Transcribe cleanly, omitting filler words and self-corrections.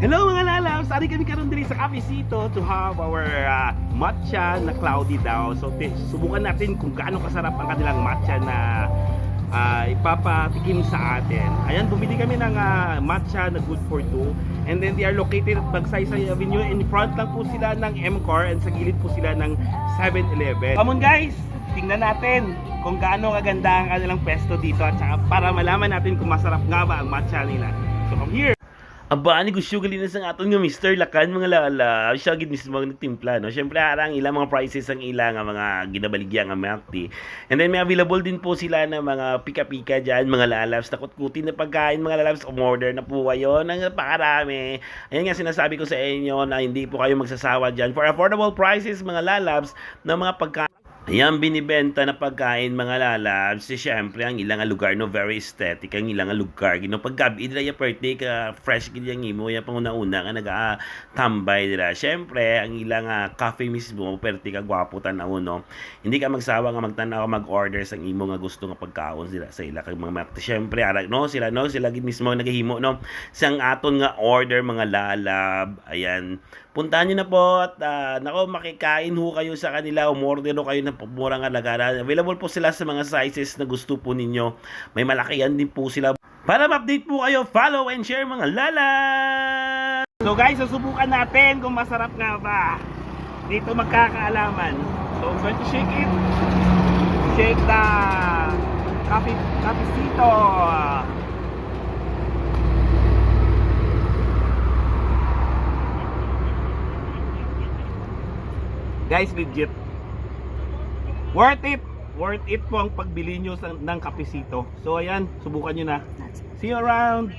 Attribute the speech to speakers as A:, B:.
A: Hello mga lalabs! Ari kami karon diri sa Cafecito to have our matcha na cloudy daw. So subukan natin kung gaano kasarap ang kanilang matcha na ipapatikim sa atin. Ayan, bumili kami ng matcha na good for two. And then they are located at Magsaysay Avenue. In front lang po sila ng MCOR and sa gilid po sila ng 7-Eleven. Come on guys! Tingnan natin kung gaano kaganda ang kanilang pesto dito at saka para malaman natin kung masarap nga ba ang matcha nila. So come here! Aba, ani gusto gali sa aton nga Mr. Lakan mga lala. Siya gid mismo ang nagtimpla, no. Syempre arang ilang mga prices ang ilang nga mga ginabaligya nga milk tea. And then may available din po sila na mga pika-pika diyan mga lalabs, takot-kuti na pagkain mga lalabs. Umorder na po kayo ng napakarami. Ayan nga sinasabi ko sa inyo na hindi po kayo magsasawa diyan for affordable prices mga lalabs ng mga pagkain. Ayan, binibenta na pagkain mga lalabs. Siyempre, ang ilang lugar no, very aesthetic. Ang ilang lugar, gino, paggabi dira ya birthday ka, fresh gid yang imo, ya panguna-una ka naga-tambay dira. Siyempre, ang ilang cafe mismo, perti ka gwapo tanaw no. Hindi ka magsawa nga magtanaw mag-order sang imo nga gusto nga pagkaon dira sa ila kag mga market. Siyempre, ara no, sila gid mismo nagahimo no. Sang aton nga order mga lalab. Ayan, puntahan niyo na po at nako makikain ho kayo sa kanila, umorder ho kayo ng murang halaga. Available po sila sa mga sizes na gusto po ninyo. May malakihan din po sila. Para ma-update po kayo, follow and share mga lala. So guys, susubukan natin kung masarap nga ba. Dito magkakaalaman. So I'm going to shake it. Shake the Cafecito. Guys, legit. Worth it! Worth it po ang pagbili nyo ng Cafecito. So ayan, subukan nyo na. See you around!